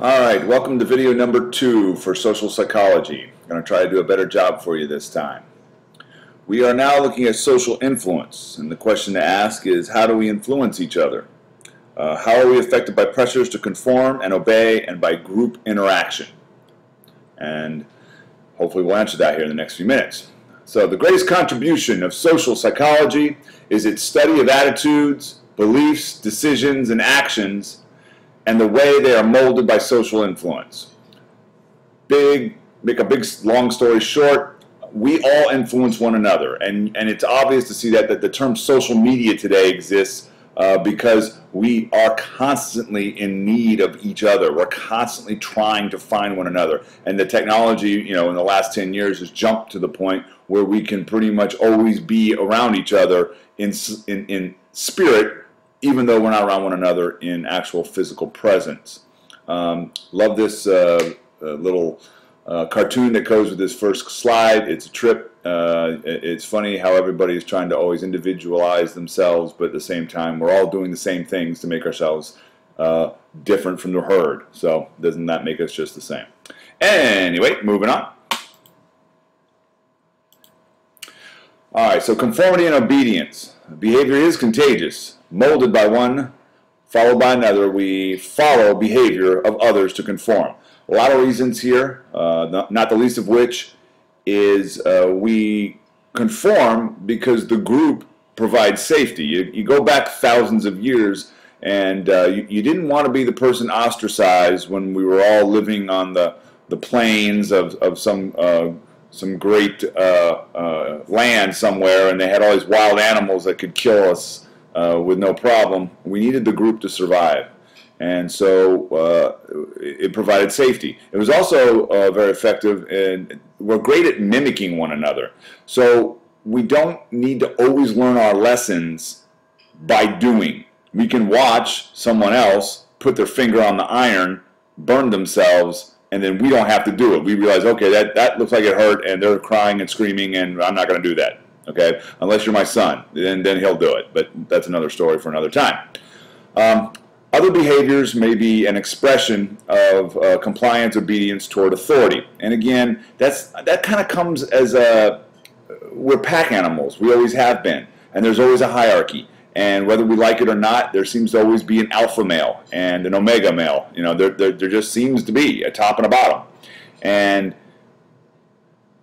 All right, welcome to video number 2 for social psychology. I'm going to try to do a better job for you this time. We are now looking at social influence, and the question to ask is, how do we influence each other? How are we affected by pressures to conform and obey and by group interaction? And hopefully we'll answer that here in the next few minutes. So the greatest contribution of social psychology is its study of attitudes, beliefs, decisions, and actions, and the way they are molded by social influence. Make a big long story short, we all influence one another, and it's obvious to see that the term social media today exists because we are constantly in need of each other. We're constantly trying to find one another, and the technology, in the last 10 years has jumped to the point where we can pretty much always be around each other in spirit, even though we're not around one another in actual physical presence. Love this little cartoon that goes with this first slide. It's a trip. It's funny how everybody is trying to always individualize themselves, but at the same time we're all doing the same things to make ourselves different from the herd. So doesn't that make us just the same? Anyway, moving on. Alright, so conformity and obedience. Behavior is contagious. Molded by one, followed by another, we follow behavior of others to conform. A lot of reasons here, not the least of which is we conform because the group provides safety. You go back thousands of years, and you didn't want to be the person ostracized when we were all living on the plains of some great land somewhere, and they had all these wild animals that could kill us with no problem. We needed the group to survive, and so it provided safety. It was also very effective, and we're great at mimicking one another. So we don't need to always learn our lessons by doing. We can watch someone else put their finger on the iron, burn themselves, and then we don't have to do it. We realize, okay, that looks like it hurt, and they're crying and screaming, and I'm not going to do that. Okay, unless you're my son, then he'll do it. But that's another story for another time. Other behaviors may be an expression of compliance, obedience toward authority. And again, that kind of comes as we're pack animals. We always have been, and there's always a hierarchy. And whether we like it or not, there seems to always be an alpha male and an omega male. There just seems to be a top and a bottom. And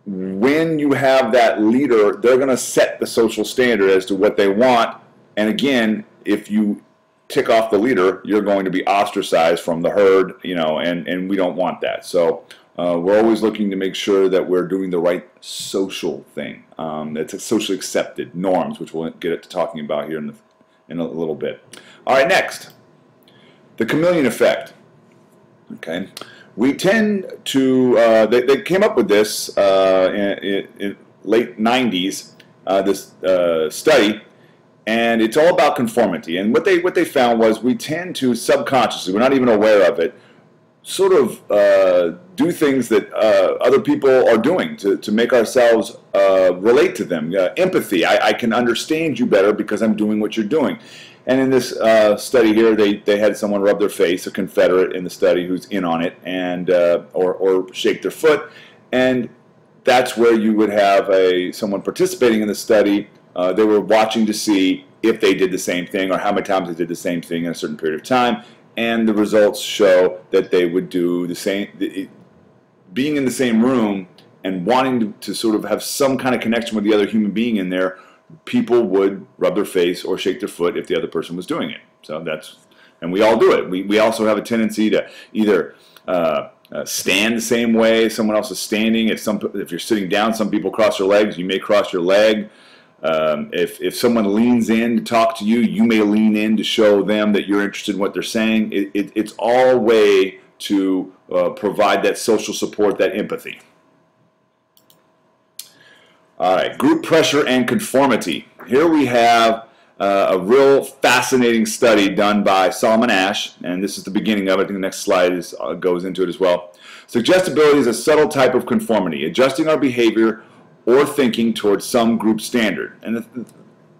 when you have that leader, they're going to set the social standard as to what they want. And again, if you tick off the leader, you're going to be ostracized from the herd, and we don't want that. So we're always looking to make sure that we're doing the right social thing. That's socially accepted norms, which we'll get to talking about here in a little bit. All right, next, the chameleon effect. Okay. We tend to, they came up with this in late 90s, this study, and it's all about conformity. And what they found was we tend to subconsciously, we're not even aware of it, sort of do things that other people are doing to make ourselves relate to them. Empathy, I can understand you better because I'm doing what you're doing. And in this study here, they had someone rub their face, a Confederate in the study who's in on it, and or shake their foot, and that's where you would have someone participating in the study. They were watching to see if they did the same thing or how many times they did the same thing in a certain period of time, and the results show that they would do the same. Being in the same room and wanting to sort of have some kind of connection with the other human being in there, people would rub their face or shake their foot if the other person was doing it. So and we all do it. We also have a tendency to either stand the same way someone else is standing. If you're sitting down, some people cross their legs. You may cross your leg. If someone leans in to talk to you, you may lean in to show them that you're interested in what they're saying. It's all a way to provide that social support, that empathy. All right, group pressure and conformity. Here we have a real fascinating study done by Solomon Asch, and this is the beginning of it. I think the next slide goes into it as well. Suggestibility is a subtle type of conformity, adjusting our behavior or thinking towards some group standard. And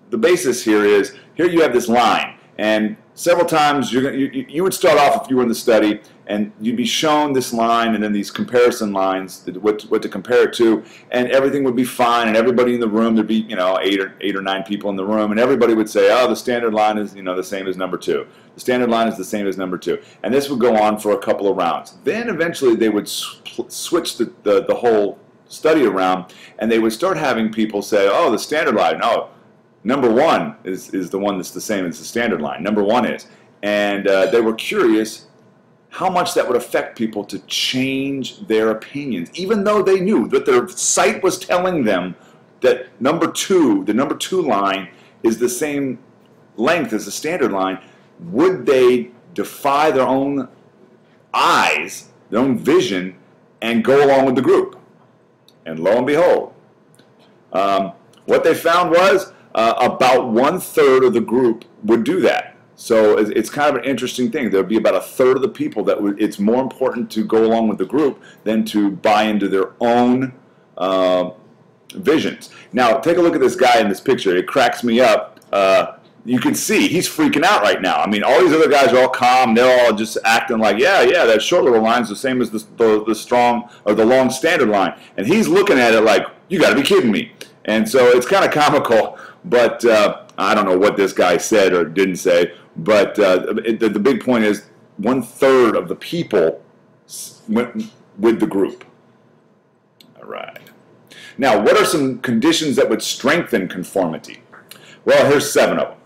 the basis here is, here you have this line, And several times you would start off, if you were in the study, and you'd be shown this line and then these comparison lines, what to compare it to, and everything would be fine, and everybody in the room, there'd be, you know, eight or nine people in the room, and everybody would say, oh, the standard line is, you know, the same as number 2. The standard line is the same as number 2. And this would go on for a couple of rounds. Then eventually they would switch the whole study around, and they would start having people say, oh, the standard line, no, number 1 is the one that's the same as the standard line. Number 1 is. And they were curious how much that would affect people to change their opinions, even though they knew that their site was telling them that the number 2 line is the same length as the standard line. Would they defy their own eyes, their own vision, and go along with the group? And lo and behold, what they found was about 1/3 of the group would do that. So it's kind of an interesting thing. There would be about 1/3 of the people that it's more important to go along with the group than to buy into their own visions. Now, take a look at this guy in this picture. It cracks me up. You can see he's freaking out right now. I mean, all these other guys are all calm. They're all just acting like, yeah, that short little line's the same as the strong or the long standard line. And he's looking at it like, you got to be kidding me. And so it's kind of comical, but I don't know what this guy said or didn't say. But the big point is 1/3 of the people went with the group. All right. Now, what are some conditions that would strengthen conformity? Well, here's 7 of them.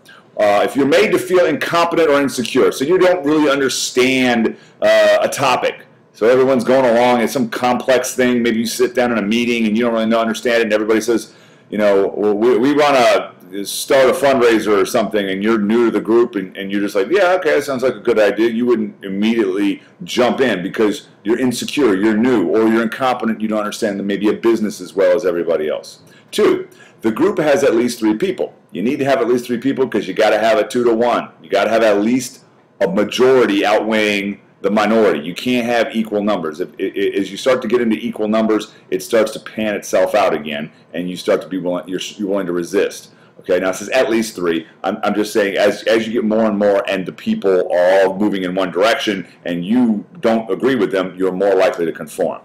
If you're made to feel incompetent or insecure, so you don't really understand a topic, so everyone's going along, it's some complex thing, maybe you sit down in a meeting and you don't really understand it, and everybody says, you know, well, we want to start a fundraiser or something, and you're new to the group, and you're just like, yeah, okay, that sounds like a good idea. You wouldn't immediately jump in because you're insecure, you're new, or you're incompetent, you don't understand maybe a business as well as everybody else. 2, the group has at least 3 people. You need to have at least 3 people because you got to have a 2 to 1. You got to have at least a majority outweighing the minority. You can't have equal numbers. As you start to get into equal numbers, it starts to pan itself out again, and you start to be willing. You're willing to resist. Okay, now it says at least 3. I'm just saying as you get more and more, and the people are all moving in one direction, and you don't agree with them, you're more likely to conform.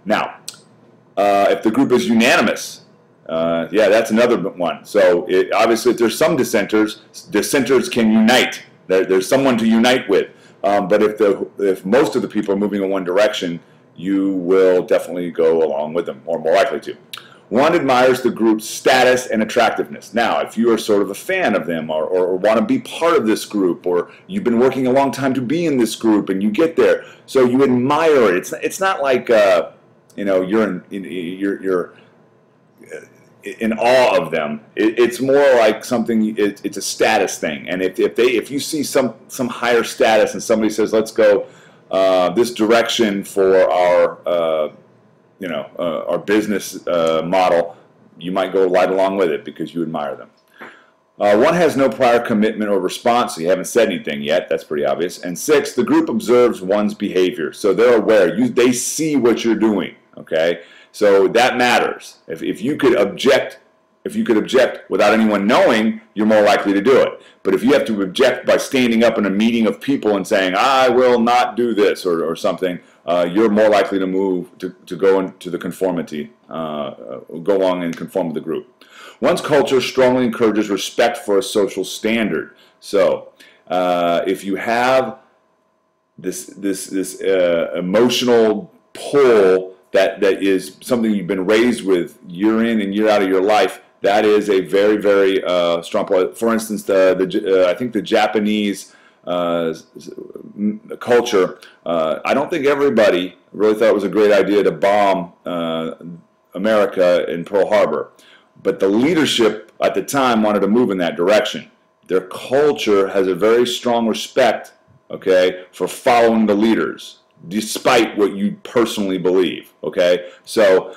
Now, if the group is unanimous. Yeah, that's another one. So obviously, if there's some dissenters can unite. There's someone to unite with. But if most of the people are moving in one direction, you will definitely go along with them, or more likely to. 1 admires the group's status and attractiveness. Now, if you are sort of a fan of them, or want to be part of this group, or you've been working a long time to be in this group, and you get there, so you admire it. It's not like you know, you're in awe of them. It's more like something. It's a status thing. And if you see some higher status, and somebody says, let's go this direction for our our business model, you might go right along with it because you admire them. 1 has no prior commitment or response, so you haven't said anything yet. That's pretty obvious. And 6, the group observes one's behavior, so they're aware. They see what you're doing. Okay. So that matters. If you could object without anyone knowing, you're more likely to do it. But if you have to object by standing up in a meeting of people and saying, I will not do this, or something, you're more likely to move to go into the conformity, go along and conform to the group. One's culture strongly encourages respect for a social standard. So if you have this emotional pull that is something you've been raised with year in and year out of your life, that is a very, very strong point. For instance, I think the Japanese culture, I don't think everybody really thought it was a great idea to bomb America in Pearl Harbor. But the leadership at the time wanted to move in that direction. Their culture has a very strong respect, okay, for following the leaders, despite what you personally believe, okay? So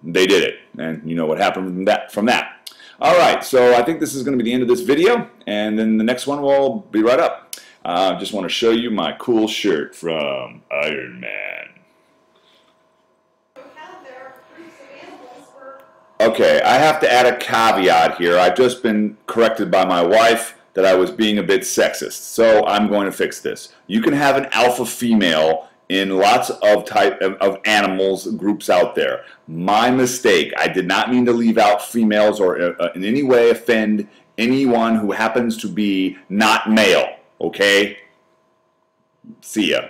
they did it, and you know what happened from that. All right, so I think this is going to be the end of this video, and then the next one will be right up. I just want to show you my cool shirt from Iron Man. Okay, I have to add a caveat here. I've just been corrected by my wife. that I was being a bit sexist. So I'm going to fix this. You can have an alpha female in lots of type of animals groups out there. My mistake. I did not mean to leave out females or in any way offend anyone who happens to be not male. Okay? See ya.